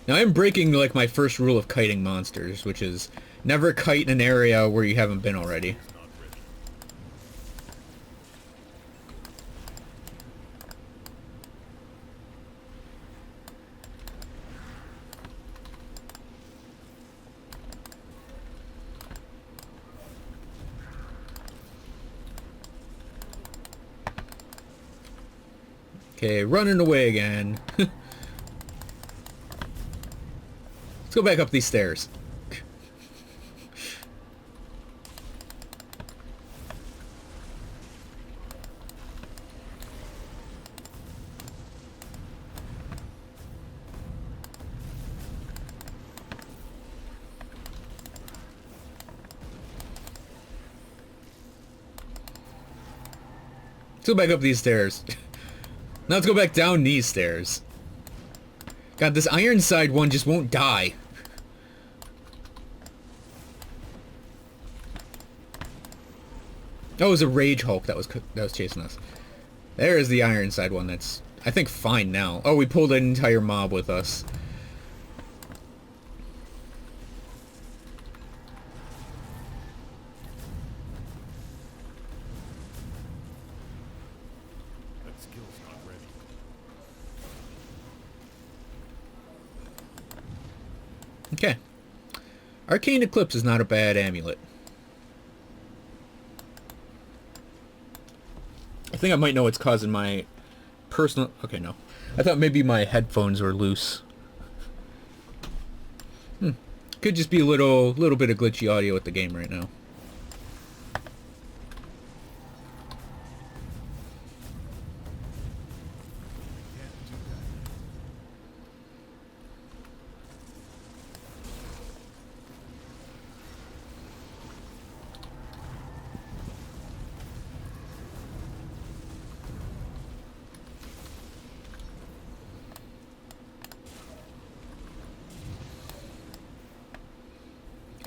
Now I'm breaking like my first rule of kiting monsters, which is never kite in an area where you haven't been already. Okay, running away again. Let's go back up these stairs. Let's go back up these stairs. Now let's go back down these stairs. God, this Ironside one just won't die. Oh, it was a Rage Hulk that was chasing us. There's the Ironside one that's, I think, fine now. Oh, we pulled an entire mob with us. That skill's not ready. Okay. Arcane Eclipse is not a bad amulet. I think I might know what's causing my personal... Okay, no. I thought maybe my headphones were loose. Could just be a little bit of glitchy audio with the game right now.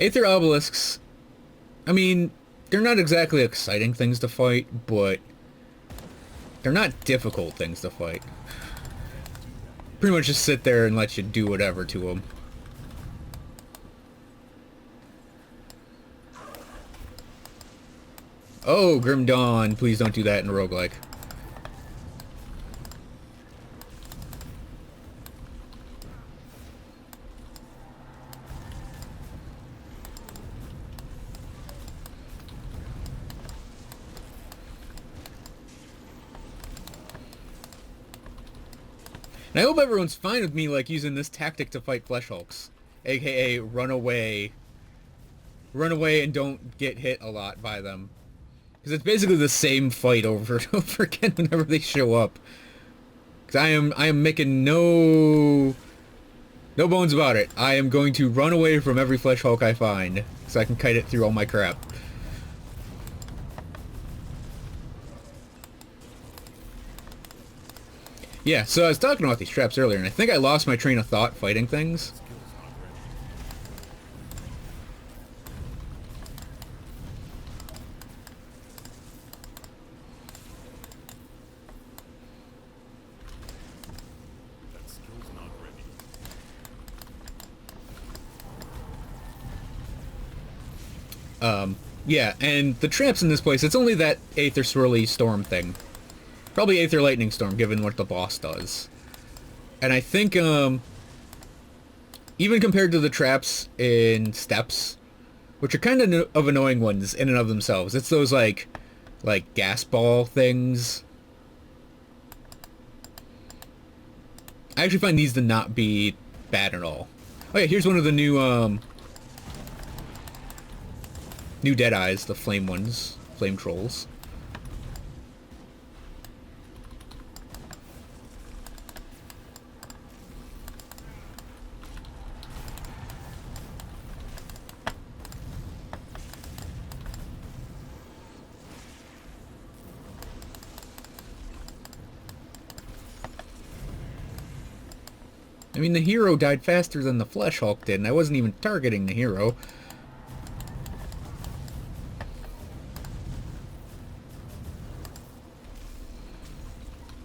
Aether obelisks, I mean, they're not exactly exciting things to fight, but they're not difficult things to fight. Pretty much just sit there and let you do whatever to them. Oh, Grim Dawn, please don't do that in a roguelike. And I hope everyone's fine with me, like, using this tactic to fight Flesh Hulks. AKA, run away. Run away and don't get hit a lot by them. Because it's basically the same fight over and over again whenever they show up. Because I am making no bones about it. I am going to run away from every Flesh Hulk I find, so I can kite it through all my crap. Yeah, so I was talking about these traps earlier, and I think I lost my train of thought fighting things. That skill's not ready. Yeah, and the traps in this place, it's only that Aether Swirly Storm thing. Probably Aether Lightning Storm, given what the boss does. And I think, even compared to the traps in Steps, which are kind of annoying ones in and of themselves, it's those, like gas ball things. I actually find these to not be bad at all. Oh yeah, here's one of the new Deadeyes, the flame ones, flame trolls. I mean, the hero died faster than the Flesh Hulk did, and I wasn't even targeting the hero.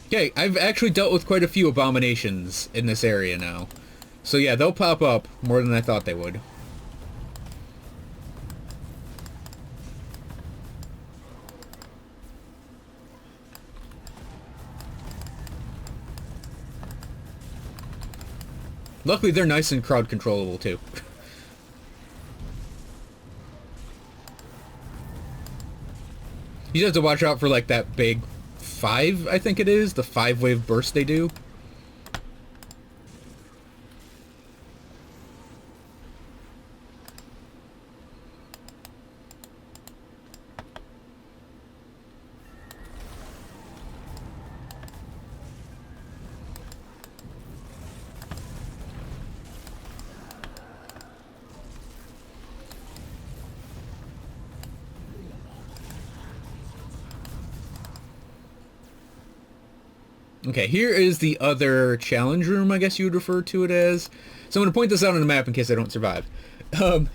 Okay, I've actually dealt with quite a few abominations in this area now. So yeah, they'll pop up more than I thought they would. Luckily, they're nice and crowd controllable too. You just have to watch out for like that big 5, I think it is, the 5-wave burst they do. Okay, here is the other challenge room, I guess you would refer to it as. So I'm going to point this out on the map in case I don't survive. Um,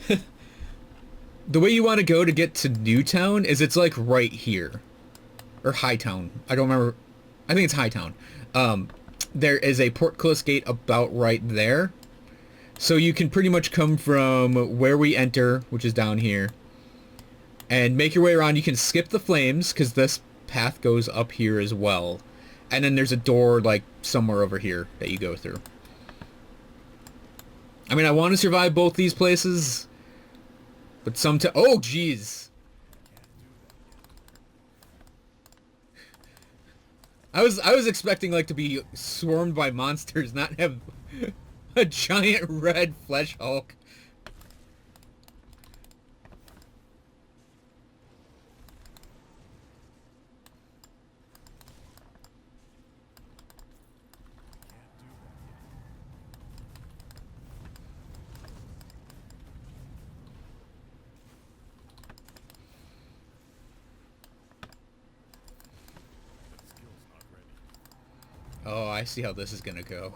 the way you want to go to get to Newtown is it's like right here. Or Hightown. I don't remember. I think it's Hightown. There is a portcullis gate about right there. So you can pretty much come from where we enter, which is down here, and make your way around. You can skip the flames, because this path goes up here as well. And then there's a door, like, somewhere over here that you go through. I mean, I want to survive both these places, but sometimes... Oh, jeez! I was expecting, like, to be swarmed by monsters, not have a giant red flesh Hulk. Oh, I see how this is gonna go.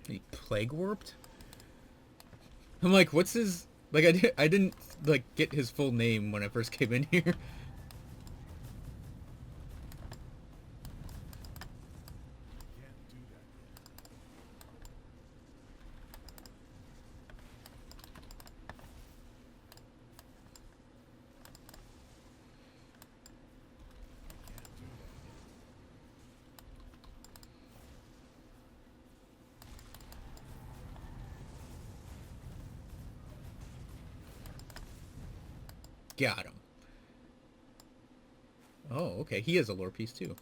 He plague warped? I'm like, what's his... Like, I didn't, like, get his full name when I first came in here. Got him. Oh, okay. He has a lore piece, too.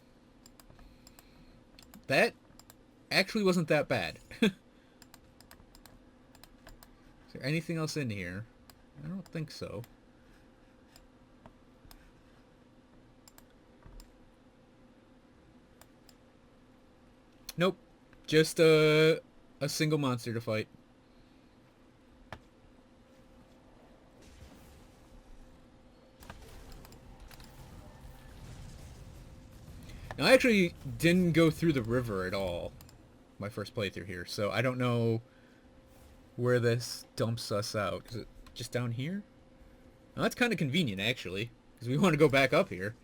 That actually wasn't that bad. Is there anything else in here? I don't think so. Nope. Just a single monster to fight. Now, I actually didn't go through the river at all my first playthrough here, so I don't know where this dumps us out. Is it just down here? Now, that's kind of convenient, actually, because we want to go back up here.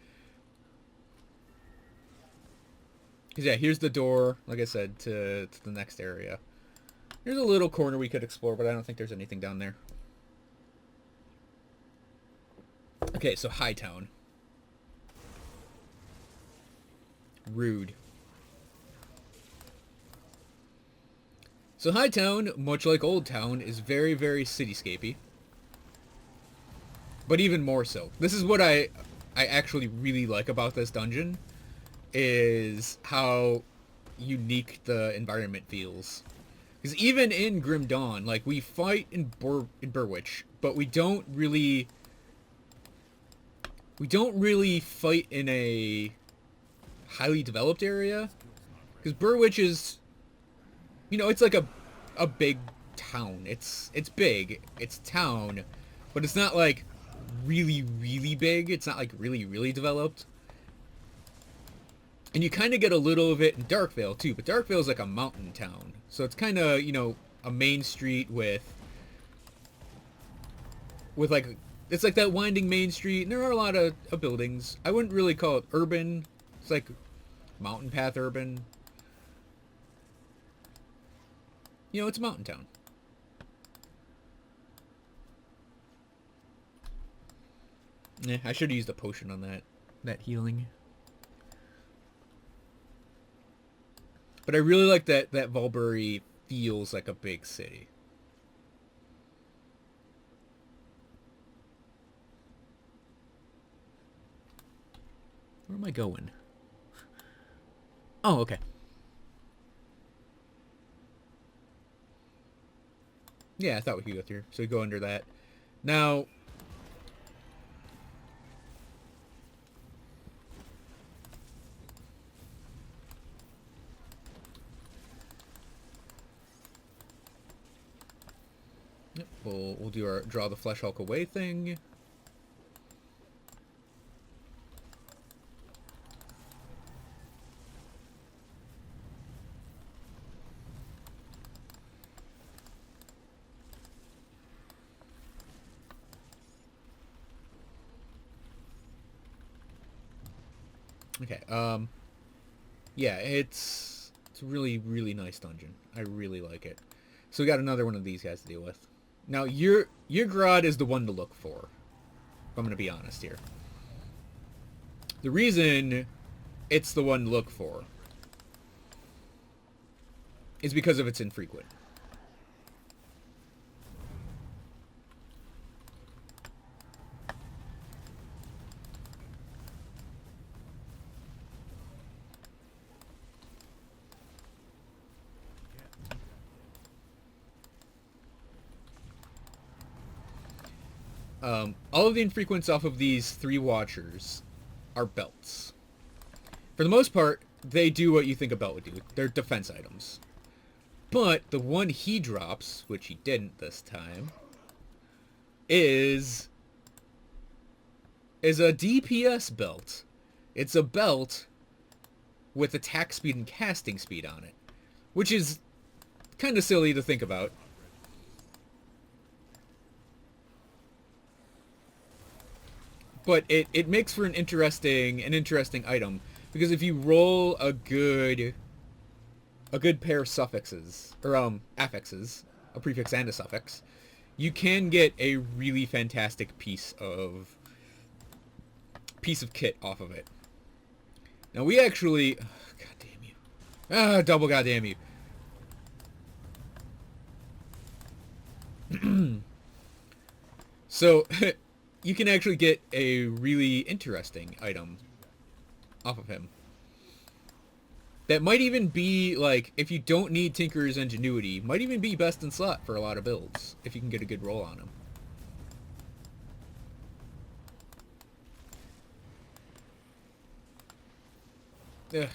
Because, yeah, here's the door, like I said, to the next area. There's a little corner we could explore, but I don't think there's anything down there. Okay, so Hightown. Rude. So Hightown, much like Old Town, is very, very cityscapey. But even more so. This is what I actually really like about this dungeon, is how unique the environment feels. Because even in Grim Dawn, like, we fight in Burwich, but we don't really fight in a highly developed area, because Burwich is, you know, it's like a big town. It's big, it's town, but it's not like really big. It's not like really developed. And you kind of get a little of it in Darkvale too, but Darkvale is like a mountain town. So it's kind of, you know, a main street with like, it's like that winding main street, and there are a lot of buildings. I wouldn't really call it urban. It's like mountain path urban. You know, it's a mountain town. Yeah, I should have used a potion on that healing. But I really like that Valbury feels like a big city. Where am I going? Oh, okay. Yeah, I thought we could go through. So we go under that. Now, yep, we'll do our draw the Flesh Hulk away thing. Okay, yeah, it's a really, really nice dungeon. I really like it. So we got another one of these guys to deal with. Now, your Grod is the one to look for, if I'm going to be honest here. The reason it's the one to look for is because of its infrequent. All of the infrequents off of these 3 Watchers are belts. For the most part, they do what you think a belt would do. They're defense items. But the one he drops, which he didn't this time, is a DPS belt. It's a belt with attack speed and casting speed on it, which is kind of silly to think about. But it makes for an interesting item, because if you roll a good pair of suffixes, or affixes, a prefix and a suffix, you can get a really fantastic piece of kit off of it. Now we actually, oh, god damn you, double goddamn you. So you can actually get a really interesting item off of him. That might even be, like, if you don't need Tinker's Ingenuity, might even be best in slot for a lot of builds, if you can get a good roll on him. Ugh.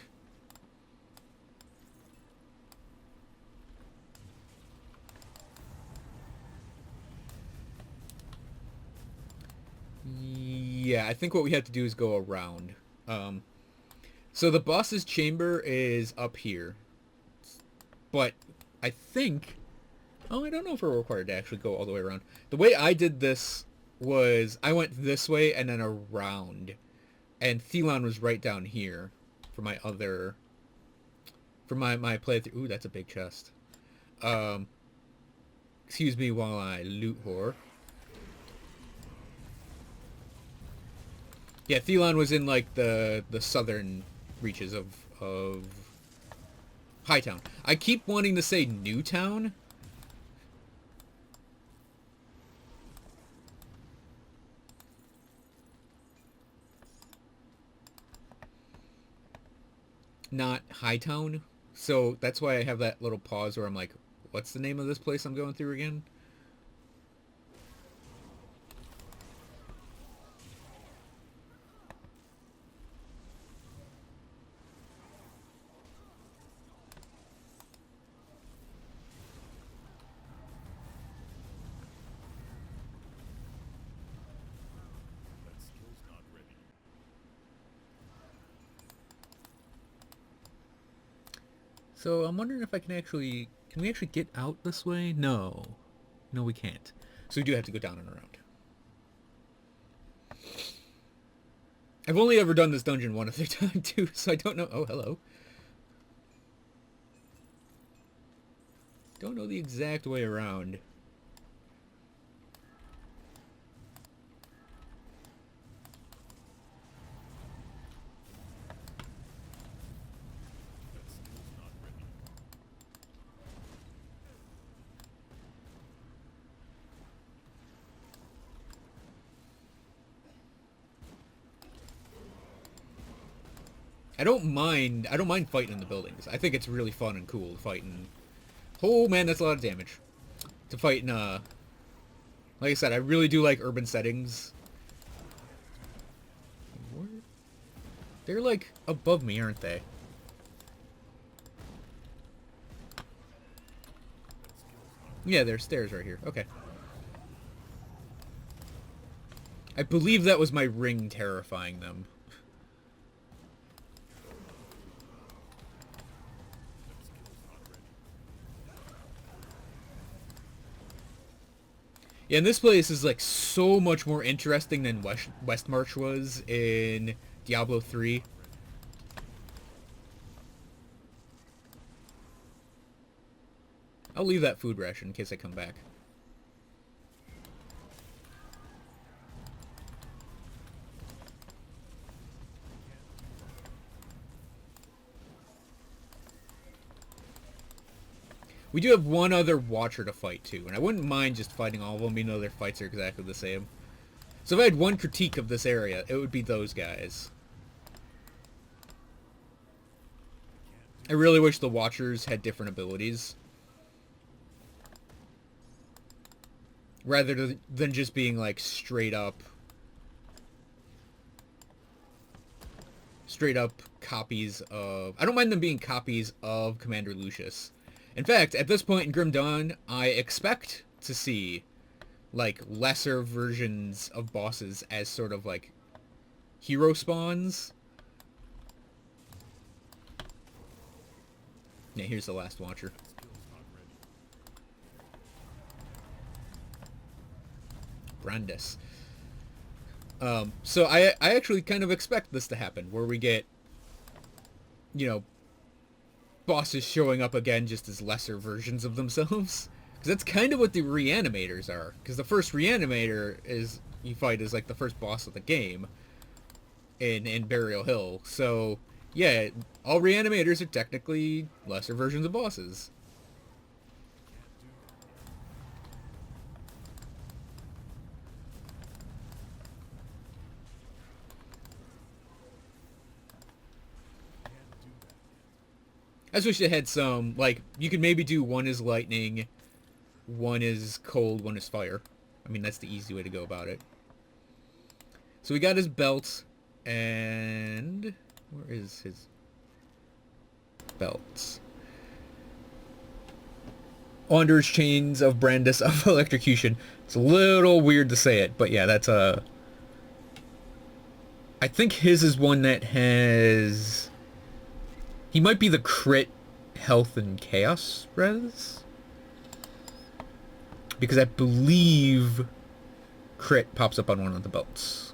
Yeah, I think what we have to do is go around. So the boss's chamber is up here. But I think... Oh, I don't know if we're required to actually go all the way around. The way I did this was I went this way and then around. And Thelon was right down here for my other... For my playthrough. Ooh, that's a big chest. Excuse me while I loot whore. Yeah, Thelon was in, like, the southern reaches of Hightown. I keep wanting to say Newtown. Not Hightown. So that's why I have that little pause where I'm like, what's the name of this place I'm going through again? So I'm wondering if I can actually... Can we actually get out this way? No. No, we can't. So we do have to go down and around. I've only ever done this dungeon one other time, too, so I don't know... Oh, hello. Don't know the exact way around. That skill's not ready. I don't mind fighting in the buildings. I think it's really fun and cool to fight in... Oh man, that's a lot of damage. To fight in, like I said, I really do like urban settings. They're like above me, aren't they? Yeah, there's stairs right here. Okay. I believe that was my ring terrifying them. Yeah, and this place is like so much more interesting than Westmarch was in Diablo 3. I'll leave that food ration in case I come back. We do have one other Watcher to fight too, and I wouldn't mind just fighting all of them, even though their fights are exactly the same. So if I had one critique of this area, it would be those guys. I really wish the Watchers had different abilities. Rather than just being like straight up copies of... I don't mind them being copies of Commander Lucius. In fact, at this point in Grim Dawn, I expect to see like lesser versions of bosses as sort of like hero spawns. Yeah, here's the last Watcher. Brandis. So I actually kind of expect this to happen, where we get, you know, bosses showing up again just as lesser versions of themselves. Because that's kind of what the Reanimators are. Because the first Reanimator you fight is like the first boss of the game in Burial Hill. So, yeah, all Reanimators are technically lesser versions of bosses. I just wish they had some, like, you could maybe do one is lightning, one is cold, one is fire. I mean, that's the easy way to go about it. So we got his belt, and... where is his belt? Wanderer's Chains of Brandis of Electrocution. It's a little weird to say it, but yeah, that's a... I think his is one that has... He might be the crit health and chaos res, because I believe crit pops up on one of the belts.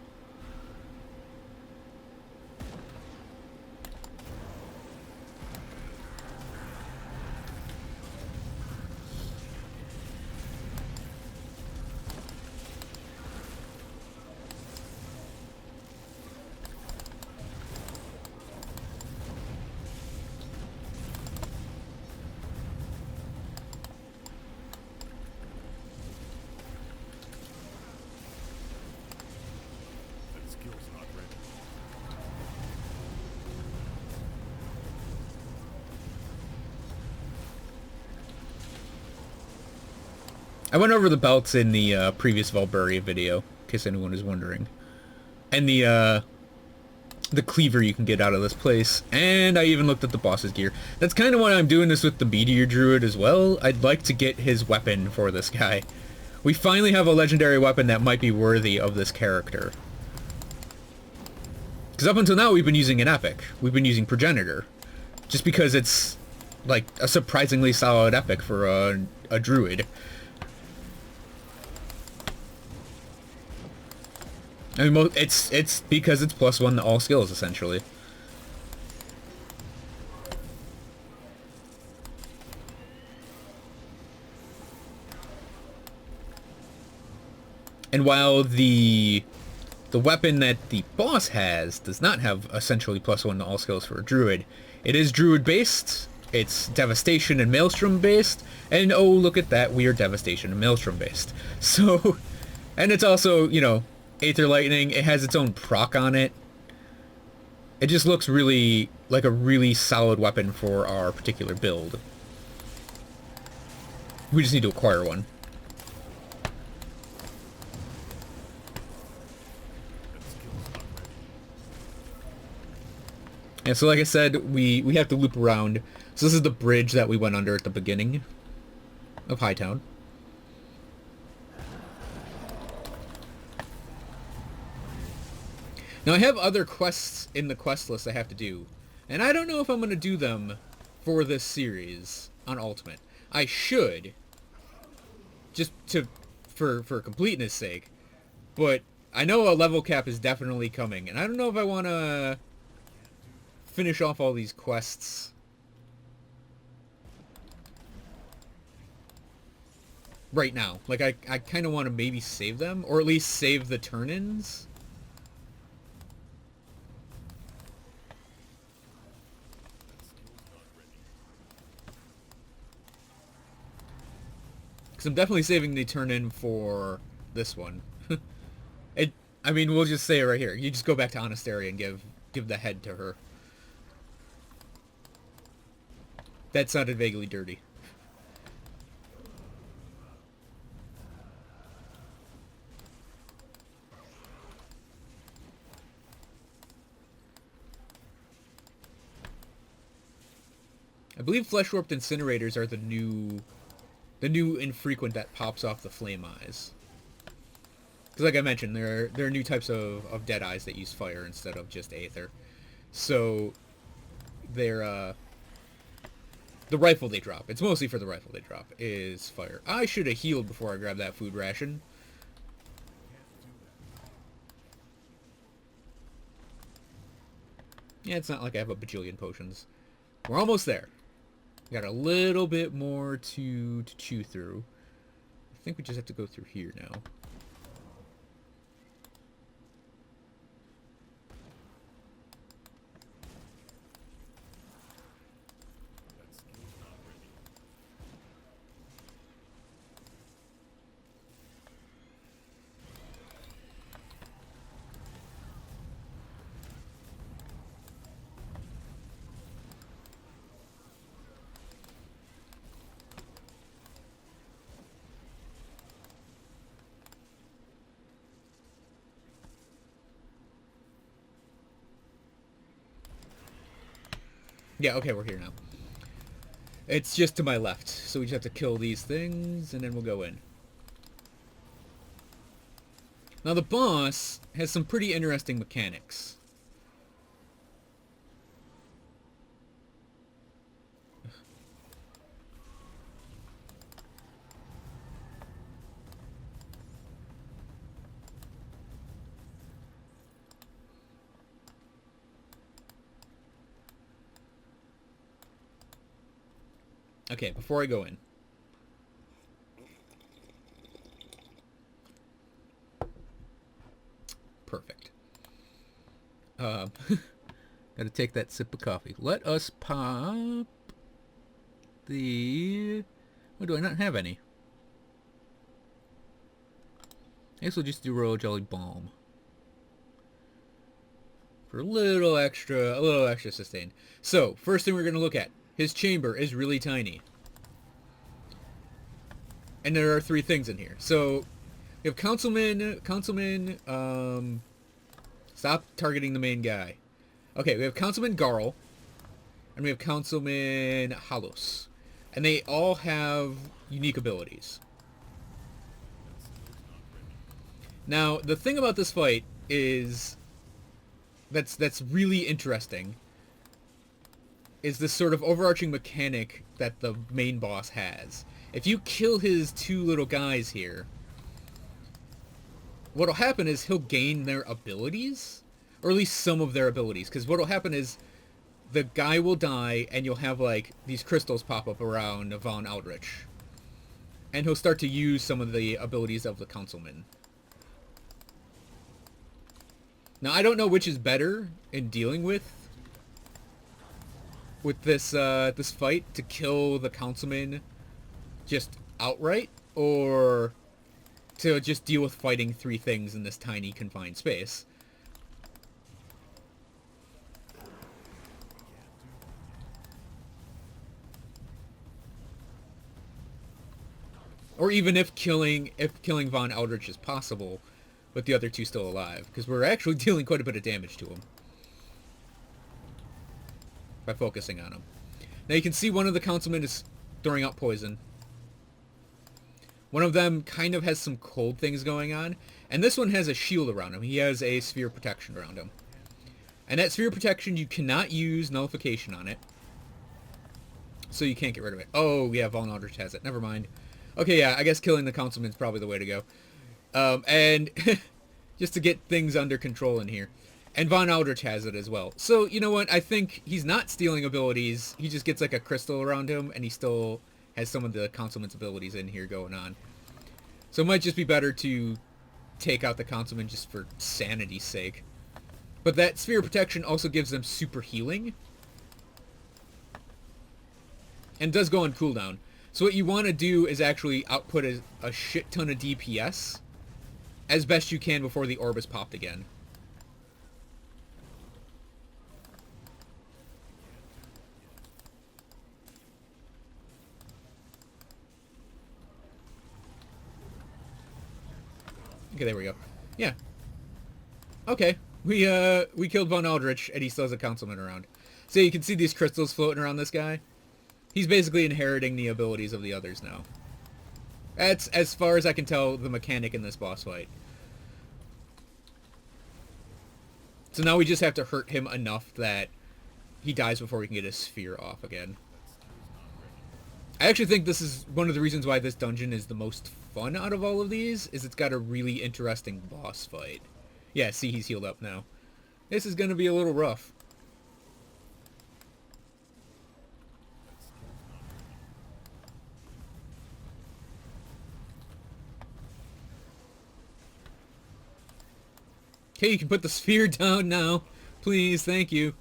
That skill's not ready. I went over the belts in the previous Valbury video, in case anyone is wondering. And the cleaver you can get out of this place. And I even looked at the boss's gear. That's kind of why I'm doing this with the Meteor Druid as well. I'd like to get his weapon for this guy. We finally have a legendary weapon that might be worthy of this character. Because up until now we've been using an epic. We've been using Progenitor. Just because it's like a surprisingly solid epic for a druid. I mean, it's because it's +1 to all skills essentially. And while the weapon that the boss has does not have essentially +1 to all skills for a druid, it is druid based. It's devastation and maelstrom based, and oh look at that, we are devastation and maelstrom based. So, and it's also, you know, Aether Lightning. It has its own proc on it. It just looks really like a really solid weapon for our particular build. We just need to acquire one. And so like I said, we have to loop around. So this is the bridge that we went under at the beginning of Hightown. Now I have other quests in the quest list I have to do, and I don't know if I'm going to do them for this series on Ultimate. I should, just for completeness sake, but I know a level cap is definitely coming, and I don't know if I want to finish off all these quests right now. Like, I kind of want to maybe save them, or at least save the turn-ins. Because I'm definitely saving the turn-in for this one. I mean, we'll just say it right here. You just go back to Honesty and give the head to her. That sounded vaguely dirty. I believe flesh-warped incinerators are the new infrequent that pops off the flame eyes. Because like I mentioned, there are new types of dead eyes that use fire instead of just aether. So they're the rifle they drop. It's mostly for the rifle they drop is fire. I should have healed before I grabbed that food ration. Yeah, it's not like I have a bajillion potions. We're almost there. We got a little bit more to chew through. I think we just have to go through here now. Yeah, okay, we're here now. It's just to my left, so we just have to kill these things, and then we'll go in. Now the boss has some pretty interesting mechanics. Okay, before I go in. Perfect. Gotta take that sip of coffee. Let us pop the... Why do I not have any? I guess we'll just do Royal Jelly Balm. For a little extra sustain. So, first thing we're gonna look at. His chamber is really tiny. And there are 3 things in here. So, we have Councilman, stop targeting the main guy. Okay, we have Councilman Garl, and we have Councilman Halos. And they all have unique abilities. Now, the thing about this fight is that's really interesting is this sort of overarching mechanic that the main boss has. If you kill his two little guys here, what'll happen is he'll gain their abilities, or at least some of their abilities, because what'll happen is the guy will die, and you'll have, like, these crystals pop up around Von Aldrich. And he'll start to use some of the abilities of the Councilman. Now, I don't know which is better in dealing with this this fight, to kill the Councilman just outright, or to just deal with fighting three things in this tiny confined space. Or even if killing Von Eldritch is possible, with the other two still alive, because we're actually dealing quite a bit of damage to him by focusing on him. Now you can see one of the councilmen is throwing out poison. One of them kind of has some cold things going on, and this one has a shield around him. He has a sphere of protection around him. And that sphere of protection, you cannot use nullification on it, so you can't get rid of it. Oh, yeah, Von Eldritch has it. Never mind. Okay, yeah, I guess killing the councilman is probably the way to go. And just to get things under control in here. And Von Eldritch has it as well. So, you know what? I think he's not stealing abilities. He just gets like a crystal around him, and he still has some of the councilman's abilities in here going on. So it might just be better to take out the councilman just for sanity's sake. But that sphere of protection also gives them super healing. And does go on cooldown. So what you want to do is actually output a shit ton of DPS as best you can before the orb is popped again. Okay, there we go. Yeah. Okay. We killed Von Eldritch, and he still has a councilman around. So you can see these crystals floating around this guy. He's basically inheriting the abilities of the others now. That's, as far as I can tell, the mechanic in this boss fight. So now we just have to hurt him enough that he dies before we can get his sphere off again. I actually think this is one of the reasons why this dungeon is the most fun out of all of these, is it's got a really interesting boss fight. Yeah, see, he's healed up now. This is going to be a little rough. Okay, you can put the sphere down now. Please, thank you.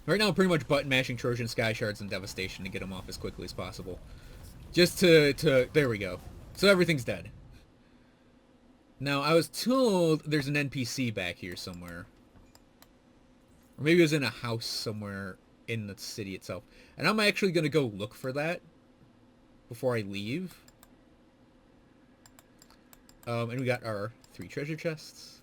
Right now, I'm pretty much button mashing Trojan Sky Shards and Devastation to get him off as quickly as possible. Just to there we go. So everything's dead. Now, I was told there's an NPC back here somewhere. Or maybe it was in a house somewhere in the city itself. And I'm actually going to go look for that before I leave. And we got our 3 treasure chests.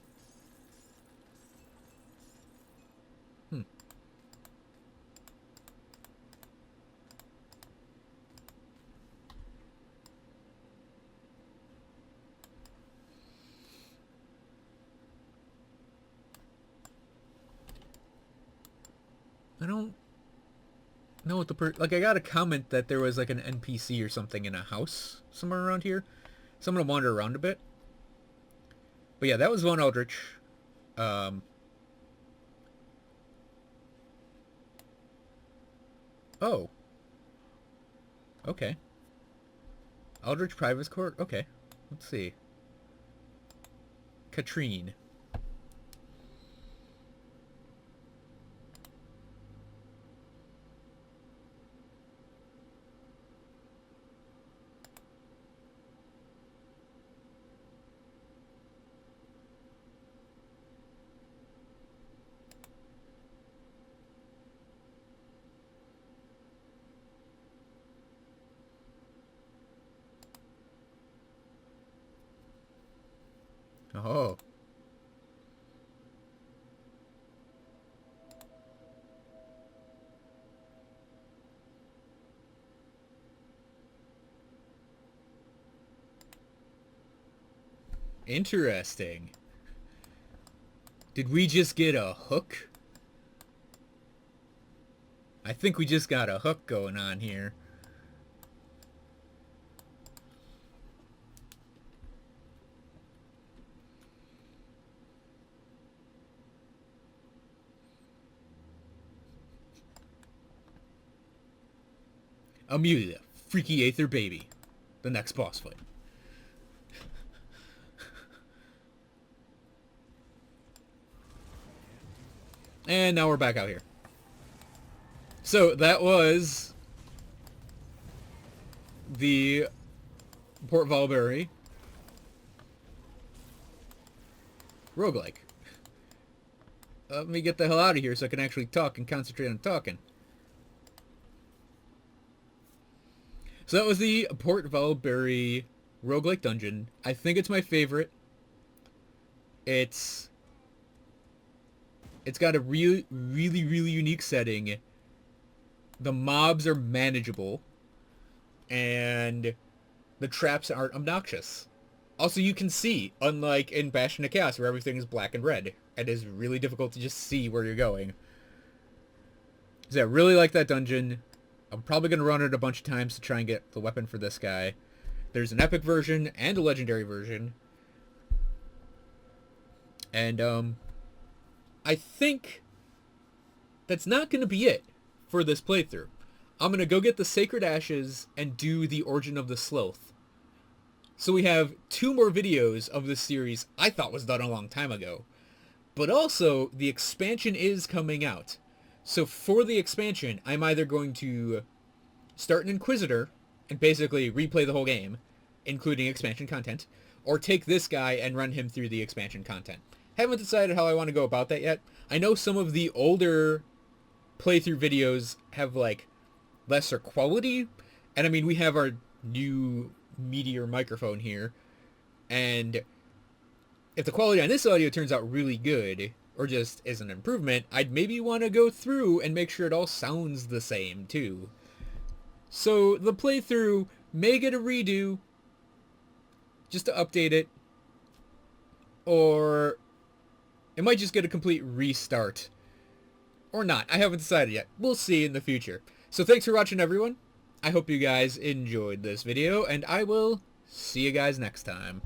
I don't know what the like, I got a comment that there was like an NPC or something in a house somewhere around here. So I'm gonna wander around a bit. But yeah, that was Von Eldritch. Oh. Okay. Eldritch Private Court? Okay. Let's see. Katrine. Oh. Interesting. Did we just get a hook? I think we just got a hook going on here. Amelia, Freaky Aether Baby. The next boss fight. And now we're back out here. So that was the Port Valbury roguelike. Let me get the hell out of here so I can actually talk and concentrate on talking. So that was the Port Valbury roguelike dungeon. I think it's my favorite. It's got a really unique setting. The mobs are manageable, and the traps aren't obnoxious. Also, you can see, unlike in Bastion of Chaos, where everything is black and red. It is really difficult to just see where you're going. So I really like that dungeon. I'm probably going to run it a bunch of times to try and get the weapon for this guy. There's an epic version and a legendary version. And, I think that's not going to be it for this playthrough. I'm going to go get the Sacred Ashes and do the Origin of the Sloth. So we have 2 more videos of this series I thought was done a long time ago. But also, the expansion is coming out. So for the expansion, I'm either going to start an Inquisitor and basically replay the whole game, including expansion content, or take this guy and run him through the expansion content. Haven't decided how I want to go about that yet. I know some of the older playthrough videos have, like, lesser quality. And, I mean, we have our new Meteor microphone here. And if the quality on this audio turns out really good, or just is an improvement, I'd maybe want to go through and make sure it all sounds the same, too. So, the playthrough may get a redo, just to update it. Or it might just get a complete restart. Or not. I haven't decided yet. We'll see in the future. So thanks for watching, everyone. I hope you guys enjoyed this video, and I will see you guys next time.